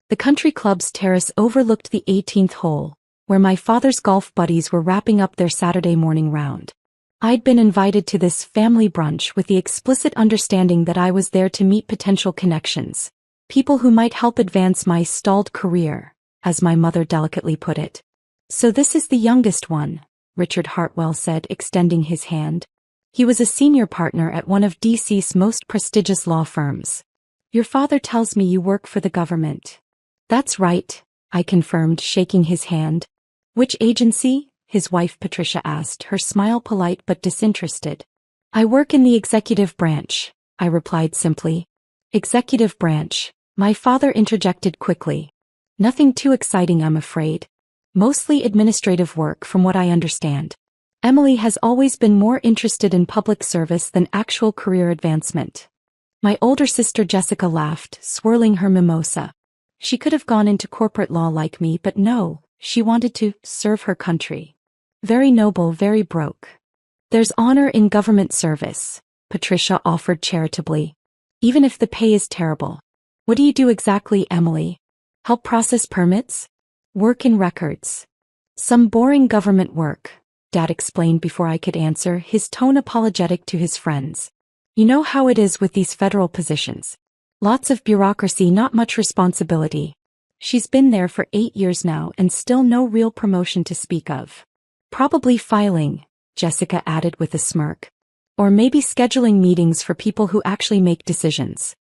The country club's terrace overlooked the 18th hole, where my father's golf buddies were wrapping up their Saturday morning round. I'd been invited to this family brunch with the explicit understanding that I was there to meet potential connections, people who might help advance my stalled career, as my mother delicately put it. "So this is the youngest one," Richard Hartwell said, extending his hand. He was a senior partner at one of DC's most prestigious law firms. "Your father tells me you work for the government." "That's right," I confirmed, shaking his hand. "Which agency?" his wife Patricia asked, her smile polite but disinterested. "I work in the executive branch," I replied simply. "Executive branch," my father interjected quickly. "Nothing too exciting, I'm afraid. Mostly administrative work from what I understand. Emily has always been more interested in public service than actual career advancement." My older sister Jessica laughed, swirling her mimosa. She could have gone into corporate law like me, but no, she wanted to serve her country. "Very noble, very broke." "There's honor in government service," Patricia offered charitably. "Even if the pay is terrible." "What do you do exactly, Emily?" "Help process permits? Work in records." "Some boring government work," Dad explained before I could answer, his tone apologetic to his friends. "You know how it is with these federal positions. Lots of bureaucracy, not much responsibility." She's been there for 8 years now and still no real promotion to speak of. "Probably filing," Jessica added with a smirk. "Or maybe scheduling meetings for people who actually make decisions."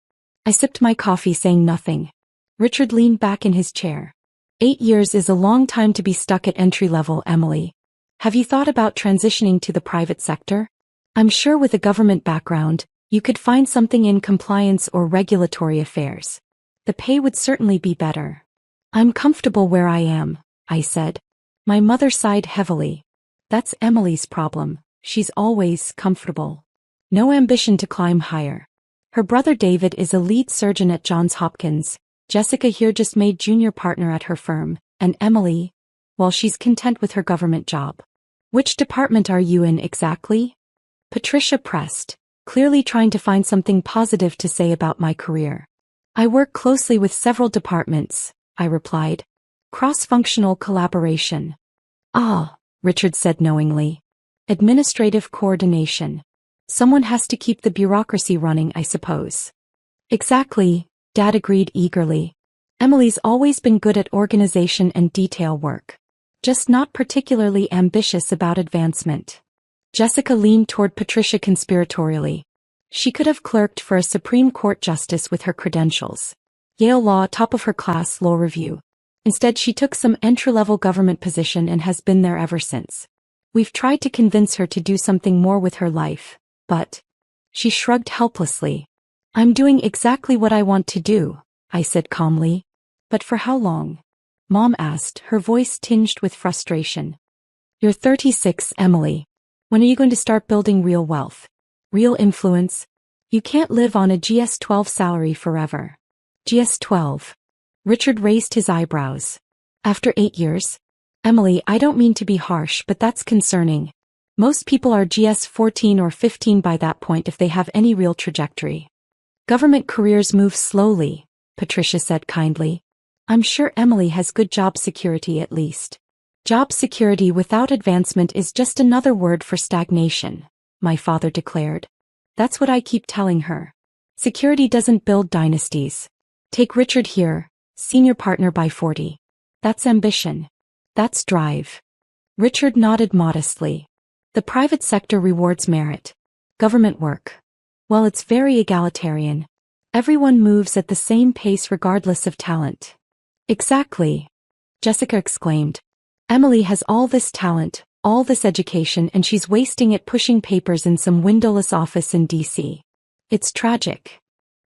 I sipped my coffee, saying nothing. Richard leaned back in his chair. 8 years is a long time to be stuck at entry level, Emily. Have you thought about transitioning to the private sector? I'm sure with a government background, you could find something in compliance or regulatory affairs. The pay would certainly be better. "I'm comfortable where I am," I said. My mother sighed heavily. "That's Emily's problem. She's always comfortable. No ambition to climb higher. Her brother David is a lead surgeon at Johns Hopkins. Jessica here just made junior partner at her firm, and Emily, well, she's content with her government job." "Which department are you in exactly?" Patricia pressed, clearly trying to find something positive to say about my career. "I work closely with several departments," I replied. "Cross-functional collaboration." "Ah," Richard said knowingly. "Administrative coordination. Someone has to keep the bureaucracy running, I suppose." "Exactly," Dad agreed eagerly. "Emily's always been good at organization and detail work. Just not particularly ambitious about advancement." Jessica leaned toward Patricia conspiratorially. She could have clerked for a Supreme Court justice with her credentials. Yale Law, top of her class, law review. Instead, she took some entry-level government position and has been there ever since. We've tried to convince her to do something more with her life, but... She shrugged helplessly. "I'm doing exactly what I want to do," I said calmly. "But for how long?" Mom asked, her voice tinged with frustration. "You're 36, Emily. When are you going to start building real wealth? Real influence? You can't live on a GS-12 salary forever." "GS-12? Richard raised his eyebrows. "After 8 years? Emily, I don't mean to be harsh, but that's concerning. Most people are GS-14 or 15 by that point if they have any real trajectory." "Government careers move slowly," Patricia said kindly. "I'm sure Emily has good job security at least." "Job security without advancement is just another word for stagnation," my father declared. "That's what I keep telling her. Security doesn't build dynasties. Take Richard here, senior partner by 40. That's ambition. That's drive." Richard nodded modestly. "The private sector rewards merit. Government work, well, it's very egalitarian. Everyone moves at the same pace regardless of talent." "Exactly," Jessica exclaimed. "Emily has all this talent, all this education, and she's wasting it pushing papers in some windowless office in DC. It's tragic."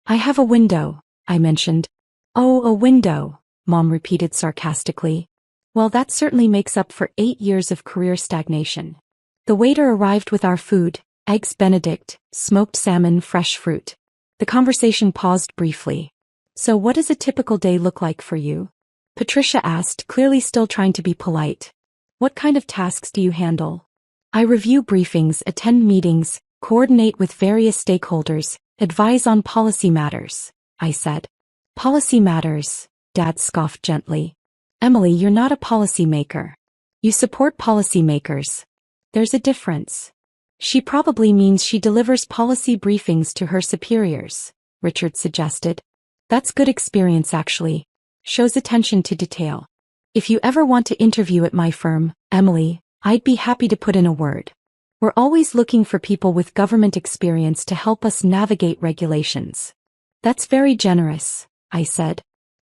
"I have a window," I mentioned. "Oh, a window," Mom repeated sarcastically. "Well, that certainly makes up for 8 years of career stagnation." The waiter arrived with our food, eggs Benedict, smoked salmon, fresh fruit. The conversation paused briefly. "So what does a typical day look like for you?" Patricia asked, clearly still trying to be polite. "What kind of tasks do you handle?" "I review briefings, attend meetings, coordinate with various stakeholders, advise on policy matters," I said. "Policy matters," Dad scoffed gently. Emily, you're not a policymaker. You support policymakers. There's a difference. She probably means she delivers policy briefings to her superiors, Richard suggested. That's good experience actually. Shows attention to detail. If you ever want to interview at my firm, Emily, I'd be happy to put in a word. We're always looking for people with government experience to help us navigate regulations. That's very generous, I said.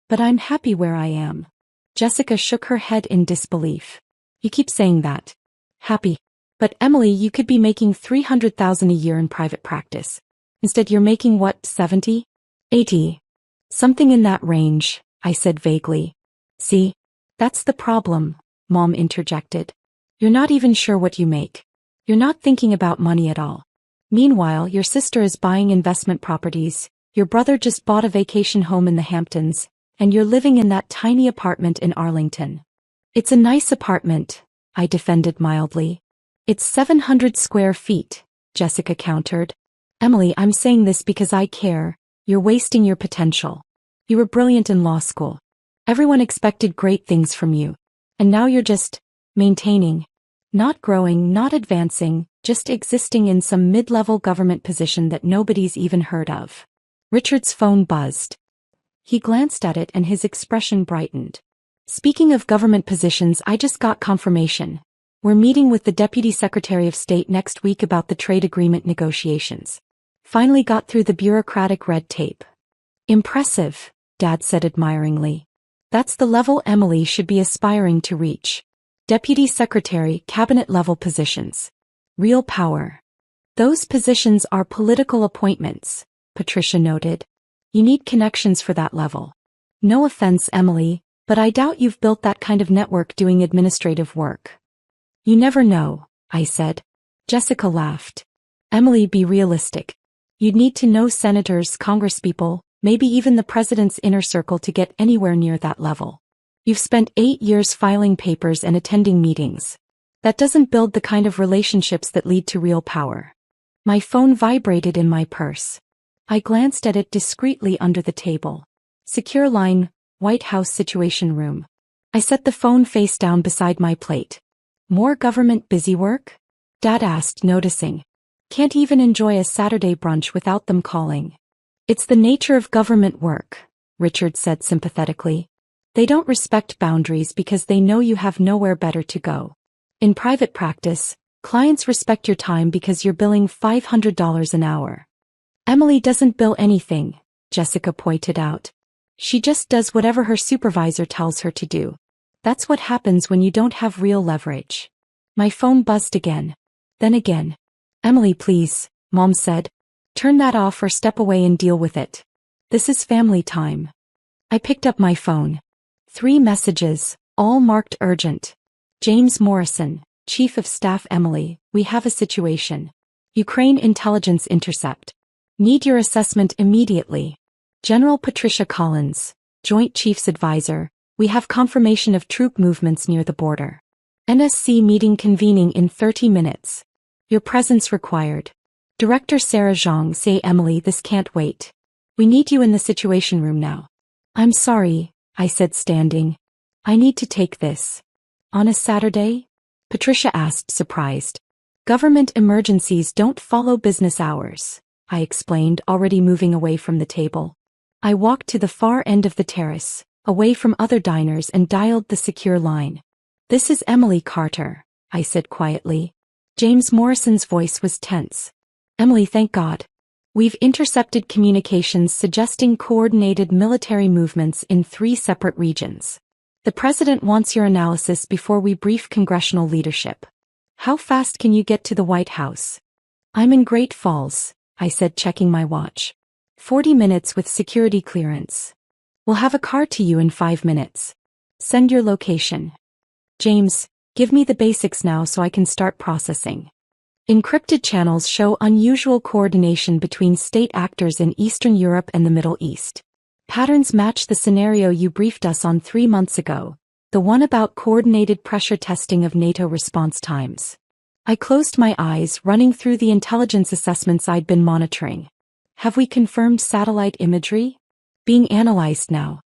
But I'm happy where I am. Jessica shook her head in disbelief. You keep saying that. Happy. But Emily, you could be making $300,000 a year in private practice. Instead you're making what, 70? 80? Something in that range, I said vaguely. See? That's the problem, Mom interjected. You're not even sure what you make. You're not thinking about money at all. Meanwhile, your sister is buying investment properties, your brother just bought a vacation home in the Hamptons, and you're living in that tiny apartment in Arlington. It's a nice apartment, I defended mildly. It's 700 square feet, Jessica countered. Emily, I'm saying this because I care. You're wasting your potential. You were brilliant in law school. Everyone expected great things from you. And now you're just maintaining. Not growing, not advancing, just existing in some mid-level government position that nobody's even heard of. Richard's phone buzzed. He glanced at it and his expression brightened. Speaking of government positions, I just got confirmation. We're meeting with the Deputy Secretary of State next week about the trade agreement negotiations. Finally got through the bureaucratic red tape. Impressive, Dad said admiringly. That's the level Emily should be aspiring to reach. Deputy Secretary, cabinet-level positions. Real power. Those positions are political appointments, Patricia noted. You need connections for that level. No offense, Emily, but I doubt you've built that kind of network doing administrative work. You never know, I said. Jessica laughed. Emily, be realistic. You'd need to know senators, congresspeople, maybe even the president's inner circle to get anywhere near that level. You've spent 8 years filing papers and attending meetings. That doesn't build the kind of relationships that lead to real power. My phone vibrated in my purse. I glanced at it discreetly under the table. Secure line, White House Situation Room. I set the phone face down beside my plate. More government busy work? Dad asked, noticing. Can't even enjoy a Saturday brunch without them calling. It's the nature of government work, Richard said sympathetically. They don't respect boundaries because they know you have nowhere better to go. In private practice, clients respect your time because you're billing $500 an hour. Emily doesn't bill anything, Jessica pointed out. She just does whatever her supervisor tells her to do. That's what happens when you don't have real leverage. My phone buzzed again. Then again. Emily, please, Mom said. Turn that off or step away and deal with it. This is family time. I picked up my phone. 3 messages, all marked urgent. James Morrison, Chief of Staff. Emily, we have a situation. Ukraine intelligence intercept. Need your assessment immediately. General Patricia Collins, Joint Chiefs Advisor, we have confirmation of troop movements near the border. NSC meeting convening in 30 minutes. Your presence required. Director Sarah Zhang. Say, Emily, this can't wait. We need you in the Situation Room now. I'm sorry, I said, standing. I need to take this. On a Saturday? Patricia asked, surprised. Government emergencies don't follow business hours, I explained, already moving away from the table. I walked to the far end of the terrace, away from other diners, and dialed the secure line. This is Emily Carter, I said quietly. James Morrison's voice was tense. Emily, thank God. We've intercepted communications suggesting coordinated military movements in 3 separate regions. The President wants your analysis before we brief congressional leadership. How fast can you get to the White House? I'm in Great Falls, I said, checking my watch. 40 minutes with security clearance. We'll have a car to you in 5 minutes. Send your location. James, give me the basics now so I can start processing. Encrypted channels show unusual coordination between state actors in Eastern Europe and the Middle East. Patterns match the scenario you briefed us on 3 months ago, the one about coordinated pressure testing of NATO response times. I closed my eyes, running through the intelligence assessments I'd been monitoring. Have we confirmed satellite imagery? Being analyzed now.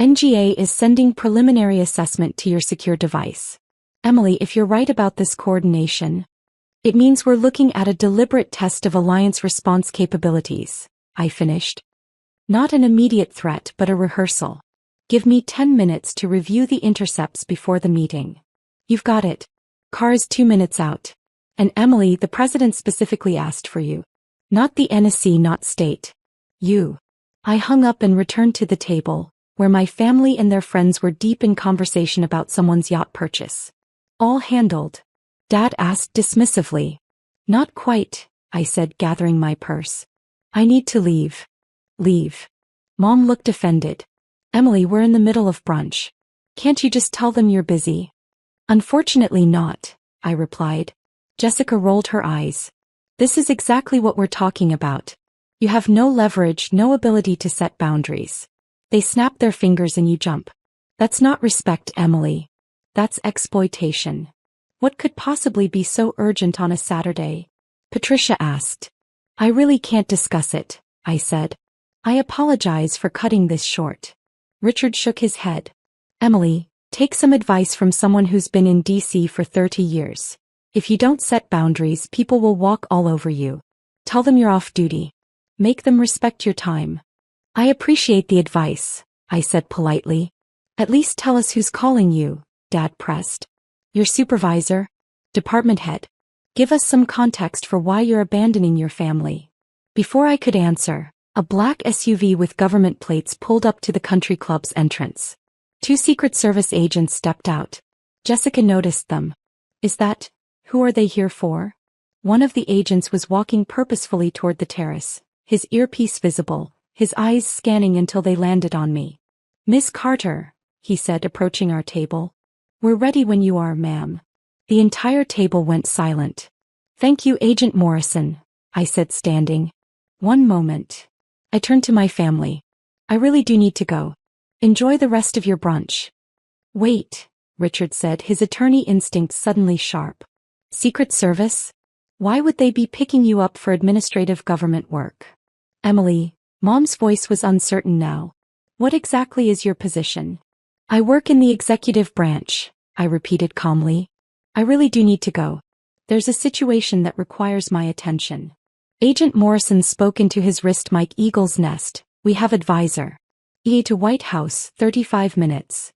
NGA is sending preliminary assessment to your secure device. Emily, if you're right about this coordination, it means we're looking at a deliberate test of alliance response capabilities, I finished. Not an immediate threat but a rehearsal. Give me 10 minutes to review the intercepts before the meeting. You've got it. Car is 2 minutes out. And Emily, the president specifically asked for you. Not the NSC, not state. You. I hung up and returned to the table, where my family and their friends were deep in conversation about someone's yacht purchase. All handled? Dad asked dismissively. Not quite, I said, gathering my purse. I need to leave. Leave. Mom looked offended. Emily, we're in the middle of brunch. Can't you just tell them you're busy? Unfortunately not, I replied. Jessica rolled her eyes. This is exactly what we're talking about. You have no leverage, no ability to set boundaries. They snap their fingers and you jump. That's not respect, Emily. That's exploitation. What could possibly be so urgent on a Saturday? Patricia asked. I really can't discuss it, I said. I apologize for cutting this short. Richard shook his head. Emily, take some advice from someone who's been in DC for 30 years. If you don't set boundaries, people will walk all over you. Tell them you're off duty. Make them respect your time. I appreciate the advice, I said politely. At least tell us who's calling you, Dad pressed. Your supervisor? Department head. Give us some context for why you're abandoning your family. Before I could answer, a black SUV with government plates pulled up to the country club's entrance. 2 Secret Service agents stepped out. Jessica noticed them. Who are they here for? One of the agents was walking purposefully toward the terrace, his earpiece visible, his eyes scanning until they landed on me. Miss Carter, he said, approaching our table. We're ready when you are, ma'am. The entire table went silent. Thank you, Agent Morrison, I said, standing. One moment. I turned to my family. I really do need to go. Enjoy the rest of your brunch. Wait, Richard said, his attorney instincts suddenly sharp. Secret Service? Why would they be picking you up for administrative government work? Emily, Mom's voice was uncertain now. What exactly is your position? I work in the executive branch, I repeated calmly. I really do need to go. There's a situation that requires my attention. Agent Morrison spoke into his wrist mic. Eagle's Nest. We have advisor. EA to White House, 35 minutes.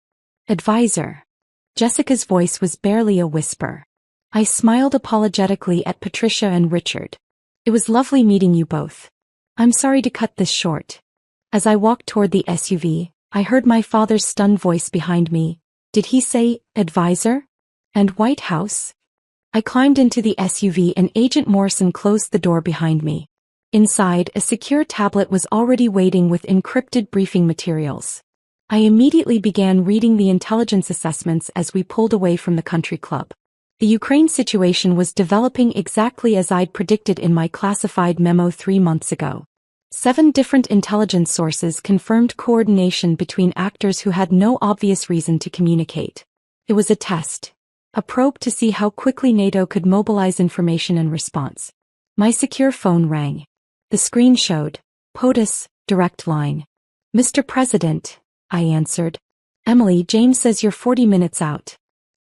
Advisor. Jessica's voice was barely a whisper. I smiled apologetically at Patricia and Richard. It was lovely meeting you both. I'm sorry to cut this short. As I walked toward the SUV, I heard my father's stunned voice behind me. Did he say, advisor? And White House? I climbed into the SUV and Agent Morrison closed the door behind me. Inside, a secure tablet was already waiting with encrypted briefing materials. I immediately began reading the intelligence assessments as we pulled away from the country club. The Ukraine situation was developing exactly as I'd predicted in my classified memo 3 months ago. 7 different intelligence sources confirmed coordination between actors who had no obvious reason to communicate. It was a test. A probe to see how quickly NATO could mobilize information and response. My secure phone rang. The screen showed, POTUS, direct line. Mr. President, I answered. Emily, James says you're 40 minutes out.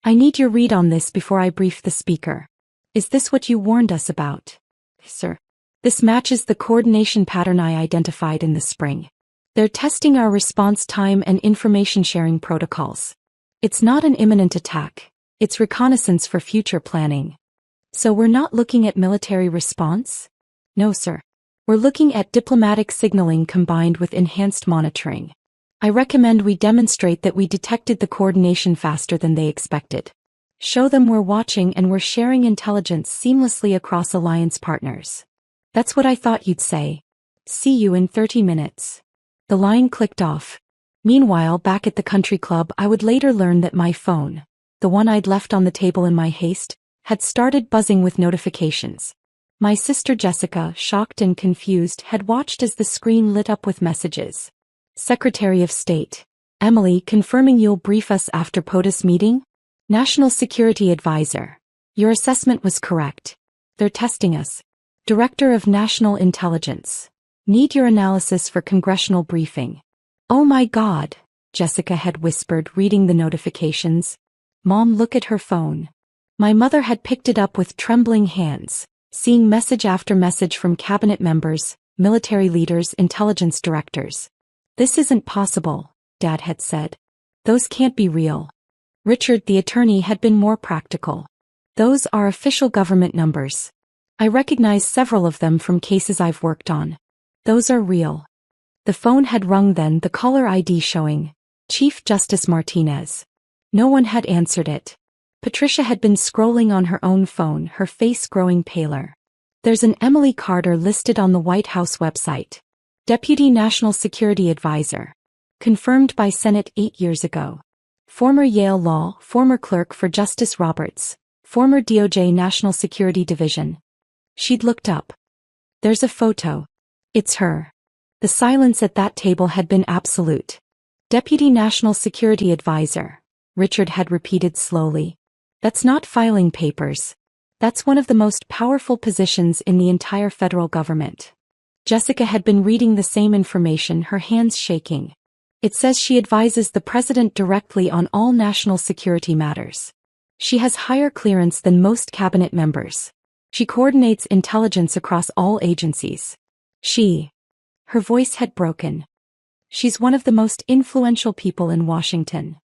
I need your read on this before I brief the speaker. Is this what you warned us about? Sir. This matches the coordination pattern I identified in the spring. They're testing our response time and information sharing protocols. It's not an imminent attack. It's reconnaissance for future planning. So we're not looking at military response? No, sir. We're looking at diplomatic signaling combined with enhanced monitoring. I recommend we demonstrate that we detected the coordination faster than they expected. Show them we're watching and we're sharing intelligence seamlessly across alliance partners. That's what I thought you'd say. See you in 30 minutes. The line clicked off. Meanwhile, back at the country club, I would later learn that my phone, the one I'd left on the table in my haste, had started buzzing with notifications. My sister Jessica, shocked and confused, had watched as the screen lit up with messages. Secretary of State. Emily, confirming you'll brief us after POTUS meeting? National Security Advisor. Your assessment was correct. They're testing us. Director of National Intelligence. Need your analysis for congressional briefing. Oh my God. Jessica had whispered, reading the notifications. Mom, look at her phone. My mother had picked it up with trembling hands, seeing message after message from cabinet members, military leaders, intelligence directors. This isn't possible, Dad had said. Those can't be real. Richard, the attorney, had been more practical. Those are official government numbers. I recognize several of them from cases I've worked on. Those are real. The phone had rung then, the caller ID showing Chief Justice Martinez. No one had answered it. Patricia had been scrolling on her own phone, her face growing paler. There's an Emily Carter listed on the White House website. Deputy National Security Advisor. Confirmed by Senate 8 years ago. Former Yale Law, former clerk for Justice Roberts, former DOJ National Security Division. She'd looked up. There's a photo. It's her. The silence at that table had been absolute. Deputy National Security Advisor, Richard had repeated slowly. That's not filing papers. That's one of the most powerful positions in the entire federal government. Jessica had been reading the same information, her hands shaking. It says she advises the president directly on all national security matters. She has higher clearance than most cabinet members. She coordinates intelligence across all agencies. Her voice had broken. She's one of the most influential people in Washington.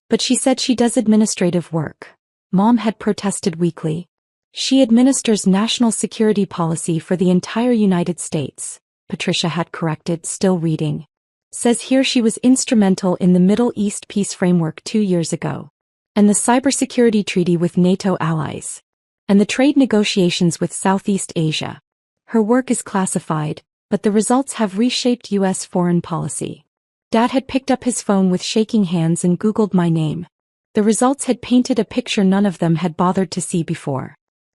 But she said she does administrative work. Mom had protested weakly. She administers national security policy for the entire United States, Patricia had corrected, still reading. Says here she was instrumental in the Middle East peace framework 2 years ago. And the cybersecurity treaty with NATO allies. And the trade negotiations with Southeast Asia. Her work is classified, but the results have reshaped U.S. foreign policy. Dad had picked up his phone with shaking hands and Googled my name. The results had painted a picture none of them had bothered to see before.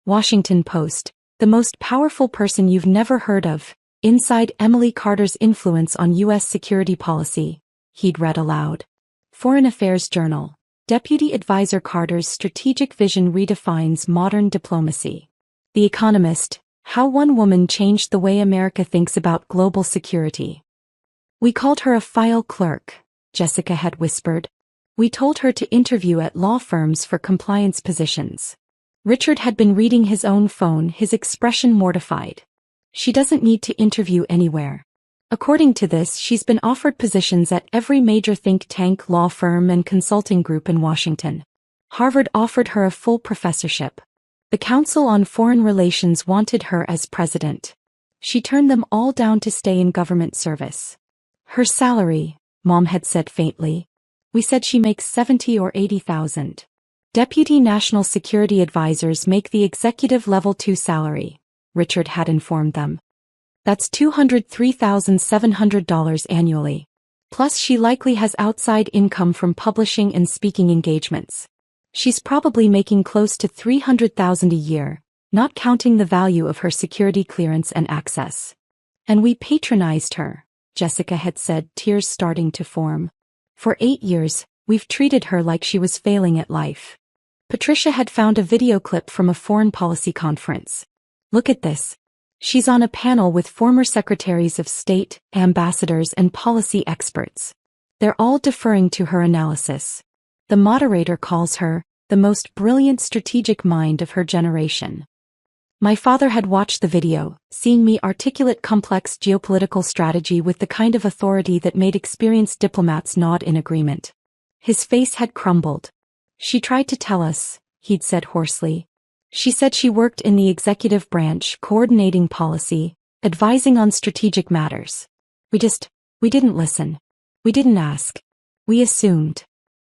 Washington Post, the most powerful person you've never heard of, inside Emily Carter's influence on U.S. security policy, he'd read aloud. Foreign Affairs Journal, Deputy Advisor Carter's strategic vision redefines modern diplomacy. The Economist, how one woman changed the way America thinks about global security. We called her a file clerk, Jessica had whispered. We told her to interview at law firms for compliance positions. Richard had been reading his own phone, his expression mortified. She doesn't need to interview anywhere. According to this, she's been offered positions at every major think tank, law firm, and consulting group in Washington. Harvard offered her a full professorship. The Council on Foreign Relations wanted her as president. She turned them all down to stay in government service. Her salary, Mom had said faintly. We said she makes 70 or 80,000. Deputy National Security Advisors make the executive level 2 salary, Richard had informed them. That's $203,700 annually. Plus she likely has outside income from publishing and speaking engagements. She's probably making close to $300,000 a year, not counting the value of her security clearance and access. And we patronized her, Jessica had said, tears starting to form. For 8 years, we've treated her like she was failing at life. Patricia had found a video clip from a foreign policy conference. Look at this. She's on a panel with former secretaries of state, ambassadors, and policy experts. They're all deferring to her analysis. The moderator calls her the most brilliant strategic mind of her generation. My father had watched the video, seeing me articulate complex geopolitical strategy with the kind of authority that made experienced diplomats nod in agreement. His face had crumbled. She tried to tell us, he'd said hoarsely. She said she worked in the executive branch, coordinating policy, advising on strategic matters. We didn't listen. We didn't ask. We assumed.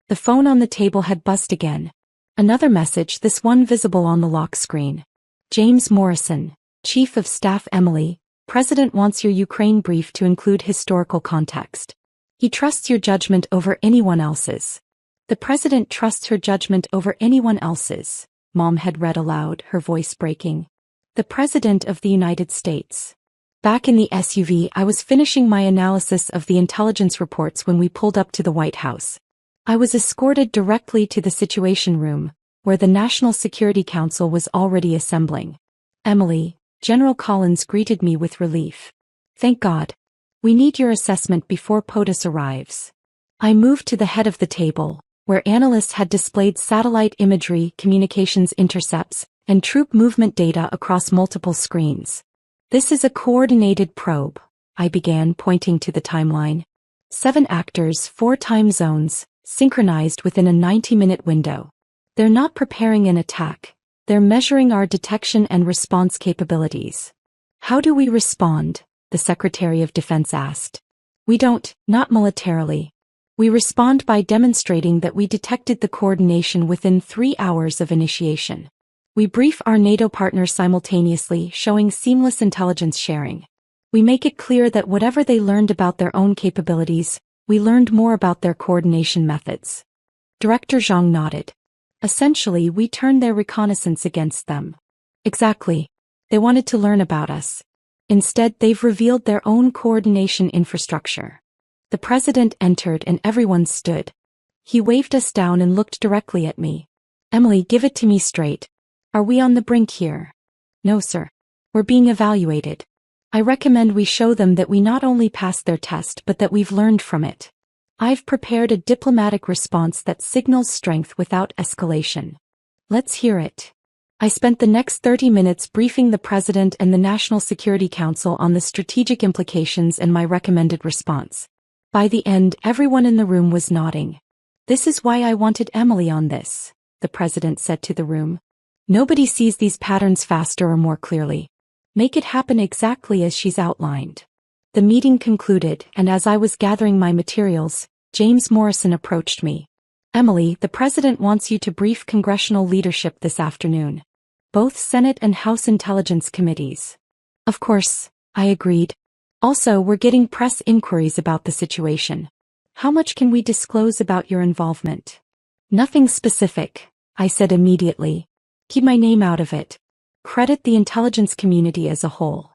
The phone on the table had buzzed again. Another message, this one visible on the lock screen. James Morrison, Chief of Staff. Emily, President wants your Ukraine brief to include historical context. He trusts your judgment over anyone else's. The President trusts her judgment over anyone else's, Mom had read aloud, her voice breaking. The President of the United States. Back in the SUV, I was finishing my analysis of the intelligence reports when we pulled up to the White House. I was escorted directly to the Situation Room, where the National Security Council was already assembling. Emily, General Collins greeted me with relief. Thank God. We need your assessment before POTUS arrives. I moved to the head of the table, where analysts had displayed satellite imagery, communications intercepts, and troop movement data across multiple screens. This is a coordinated probe, I began, pointing to the timeline. 7 actors, 4 time zones, synchronized within a 90-minute window. They're not preparing an attack. They're measuring our detection and response capabilities. How do we respond? The Secretary of Defense asked. We don't, not militarily. We respond by demonstrating that we detected the coordination within 3 hours of initiation. We brief our NATO partners simultaneously, showing seamless intelligence sharing. We make it clear that whatever they learned about their own capabilities, we learned more about their coordination methods. Director Zhang nodded. Essentially, we turned their reconnaissance against them. Exactly. They wanted to learn about us. Instead, they've revealed their own coordination infrastructure. The president entered and everyone stood. He waved us down and looked directly at me. Emily, give it to me straight. Are we on the brink here? No, sir. We're being evaluated. I recommend we show them that we not only passed their test but that we've learned from it. I've prepared a diplomatic response that signals strength without escalation. Let's hear it. I spent the next 30 minutes briefing the President and the National Security Council on the strategic implications and my recommended response. By the end, everyone in the room was nodding. This is why I wanted Emily on this, the President said to the room. Nobody sees these patterns faster or more clearly. Make it happen exactly as she's outlined. The meeting concluded, and as I was gathering my materials, James Morrison approached me. Emily, the President wants you to brief congressional leadership this afternoon. Both Senate and House Intelligence Committees. Of course, I agreed. Also, we're getting press inquiries about the situation. How much can we disclose about your involvement? Nothing specific, I said immediately. Keep my name out of it. Credit the intelligence community as a whole.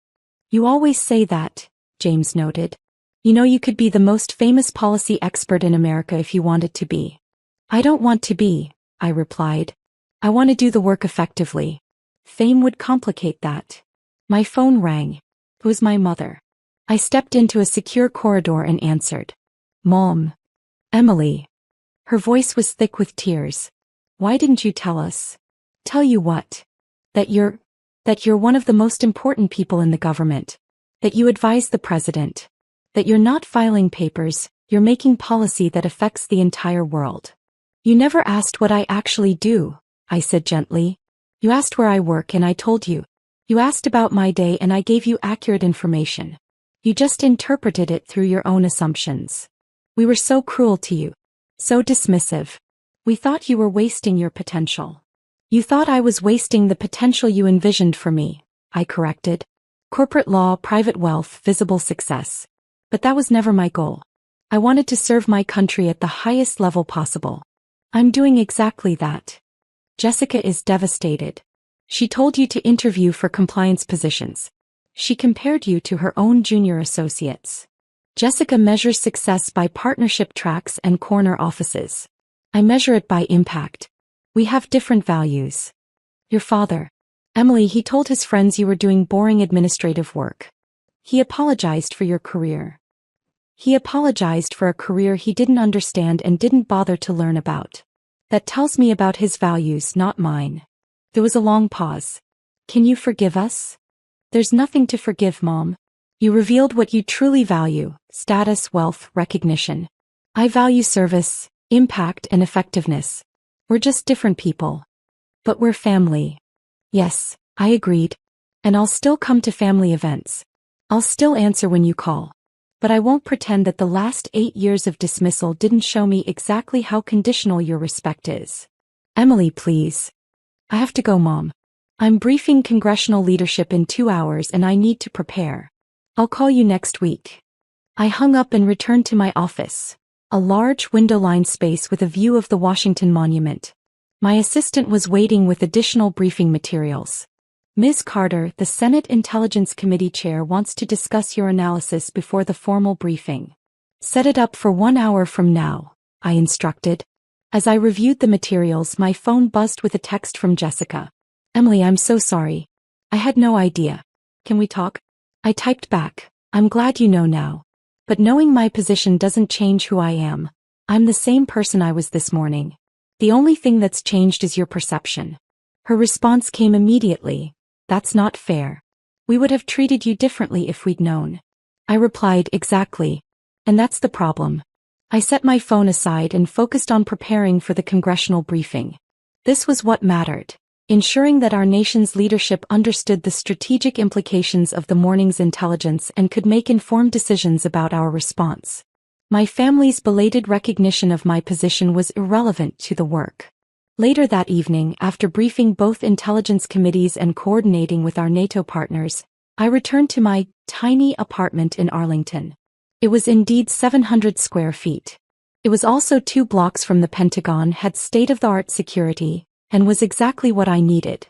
You always say that, James noted. You know you could be the most famous policy expert in America if you wanted to be. I don't want to be, I replied. I want to do the work effectively. Fame would complicate that. My phone rang. It was my mother. I stepped into a secure corridor and answered. Mom. Emily. Her voice was thick with tears. Why didn't you tell us? Tell you what? That you're one of the most important people in the government. That you advise the president. That you're not filing papers, you're making policy that affects the entire world. You never asked what I actually do, I said gently. You asked where I work and I told you. You asked about my day and I gave you accurate information. You just interpreted it through your own assumptions. We were so cruel to you. So dismissive. We thought you were wasting your potential. You thought I was wasting the potential you envisioned for me, I corrected. Corporate law, private wealth, visible success. But that was never my goal. I wanted to serve my country at the highest level possible. I'm doing exactly that. Jessica is devastated. She told you to interview for compliance positions. She compared you to her own junior associates. Jessica measures success by partnership tracks and corner offices. I measure it by impact. We have different values. Your father. Emily, he told his friends you were doing boring administrative work. He apologized for your career. He apologized for a career he didn't understand and didn't bother to learn about. That tells me about his values, not mine. There was a long pause. Can you forgive us? There's nothing to forgive, Mom. You revealed what you truly value: status, wealth, recognition. I value service, impact, and effectiveness. We're just different people. But we're family. Yes, I agreed. And I'll still come to family events. I'll still answer when you call. But I won't pretend that the last 8 years of dismissal didn't show me exactly how conditional your respect is. Emily, please. I have to go, Mom. I'm briefing congressional leadership in 2 hours and I need to prepare. I'll call you next week. I hung up and returned to my office, a large window-lined space with a view of the Washington Monument. My assistant was waiting with additional briefing materials. Ms. Carter, the Senate Intelligence Committee Chair, wants to discuss your analysis before the formal briefing. Set it up for 1 hour from now, I instructed. As I reviewed the materials, my phone buzzed with a text from Jessica. Emily, I'm so sorry. I had no idea. Can we talk? I typed back. I'm glad you know now. But knowing my position doesn't change who I am. I'm the same person I was this morning. The only thing that's changed is your perception. Her response came immediately. That's not fair. We would have treated you differently if we'd known. I replied, exactly. And that's the problem. I set my phone aside and focused on preparing for the congressional briefing. This was what mattered. Ensuring that our nation's leadership understood the strategic implications of the morning's intelligence and could make informed decisions about our response. My family's belated recognition of my position was irrelevant to the work. Later that evening, after briefing both intelligence committees and coordinating with our NATO partners, I returned to my tiny apartment in Arlington. It was indeed 700 square feet. It was also 2 blocks from the Pentagon, had state-of-the-art security, and was exactly what I needed.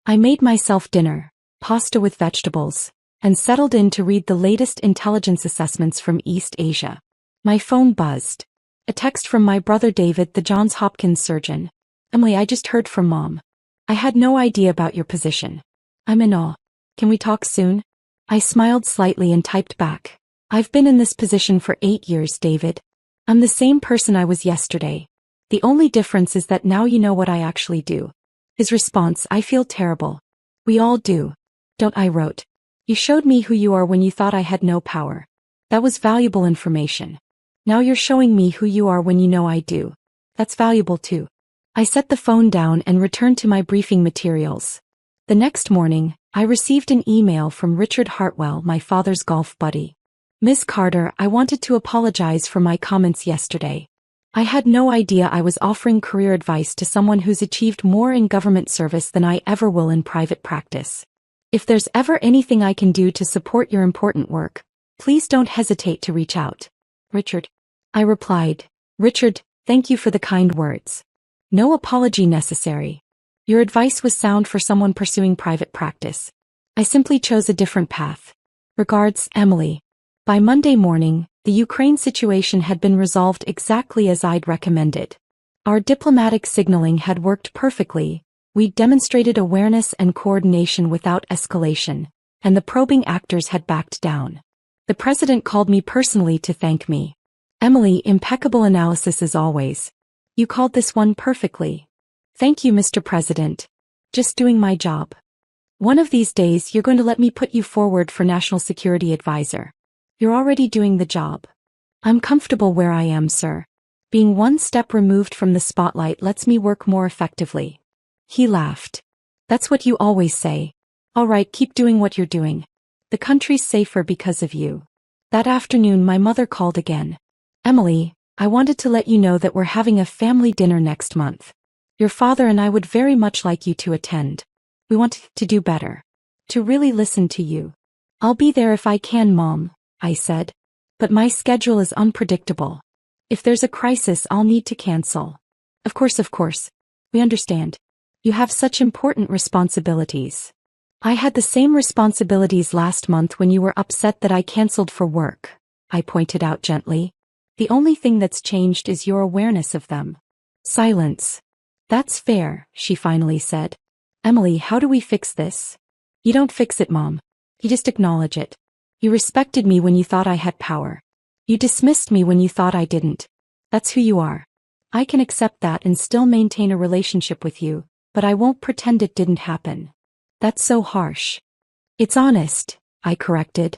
I made myself dinner, pasta with vegetables, and settled in to read the latest intelligence assessments from East Asia. My phone buzzed. A text from my brother David, the Johns Hopkins surgeon. Emily, I just heard from Mom. I had no idea about your position. I'm in awe. Can we talk soon? I smiled slightly and typed back. I've been in this position for 8 years, David. I'm the same person I was yesterday. The only difference is that now you know what I actually do. His response, I feel terrible. We all do. Don't I wrote. You showed me who you are when you thought I had no power. That was valuable information. Now you're showing me who you are when you know I do. That's valuable too. I set the phone down and returned to my briefing materials. The next morning, I received an email from Richard Hartwell, my father's golf buddy. Ms. Carter, I wanted to apologize for my comments yesterday. I had no idea I was offering career advice to someone who's achieved more in government service than I ever will in private practice. If there's ever anything I can do to support your important work, please don't hesitate to reach out. Richard. I replied, Richard, thank you for the kind words. No apology necessary. Your advice was sound for someone pursuing private practice. I simply chose a different path. Regards, Emily. By Monday morning, the Ukraine situation had been resolved exactly as I'd recommended. Our diplomatic signaling had worked perfectly, we demonstrated awareness and coordination without escalation, and the probing actors had backed down. The president called me personally to thank me. Emily, impeccable analysis as always. You called this one perfectly. Thank you, Mr. President. Just doing my job. One of these days you're going to let me put you forward for National Security Advisor. You're already doing the job. I'm comfortable where I am, sir. Being one step removed from the spotlight lets me work more effectively. He laughed. That's what you always say. All right, keep doing what you're doing. The country's safer because of you. That afternoon my mother called again. Emily, I wanted to let you know that we're having a family dinner next month. Your father and I would very much like you to attend. We want to do better. To really listen to you. I'll be there if I can, Mom, I said. But my schedule is unpredictable. If there's a crisis, I'll need to cancel. Of course. We understand. You have such important responsibilities. I had the same responsibilities last month when you were upset that I canceled for work, I pointed out gently. The only thing that's changed is your awareness of them. Silence. That's fair, she finally said. Emily, how do we fix this? You don't fix it, Mom. You just acknowledge it. You respected me when you thought I had power. You dismissed me when you thought I didn't. That's who you are. I can accept that and still maintain a relationship with you, but I won't pretend it didn't happen. That's so harsh. It's honest, I corrected.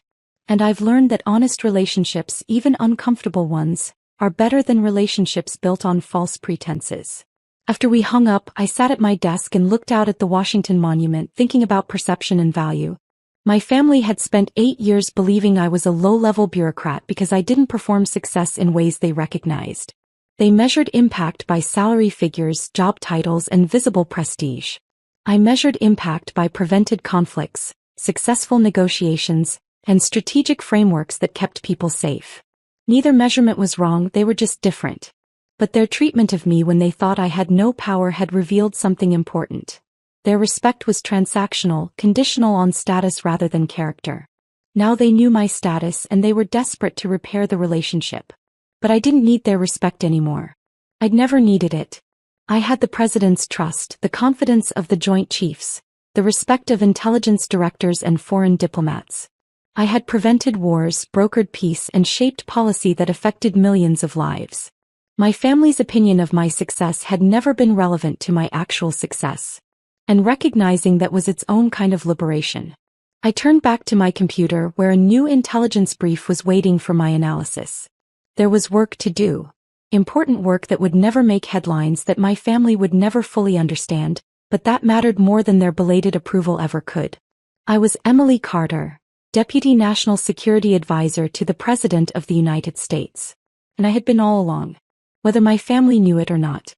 And I've learned that honest relationships, even uncomfortable ones, are better than relationships built on false pretenses. After we hung up, I sat at my desk and looked out at the Washington Monument, thinking about perception and value. My family had spent 8 years believing I was a low-level bureaucrat because I didn't perform success in ways they recognized. They measured impact by salary figures, job titles, and visible prestige. I measured impact by prevented conflicts, successful negotiations, and strategic frameworks that kept people safe. Neither measurement was wrong, they were just different. But their treatment of me when they thought I had no power had revealed something important. Their respect was transactional, conditional on status rather than character. Now they knew my status and they were desperate to repair the relationship. But I didn't need their respect anymore. I'd never needed it. I had the president's trust, the confidence of the Joint Chiefs, the respect of intelligence directors and foreign diplomats. I had prevented wars, brokered peace, and shaped policy that affected millions of lives. My family's opinion of my success had never been relevant to my actual success. And recognizing that was its own kind of liberation. I turned back to my computer where a new intelligence brief was waiting for my analysis. There was work to do. Important work that would never make headlines, that my family would never fully understand, but that mattered more than their belated approval ever could. I was Emily Carter, Deputy National Security Advisor to the President of the United States. And I had been all along. Whether my family knew it or not.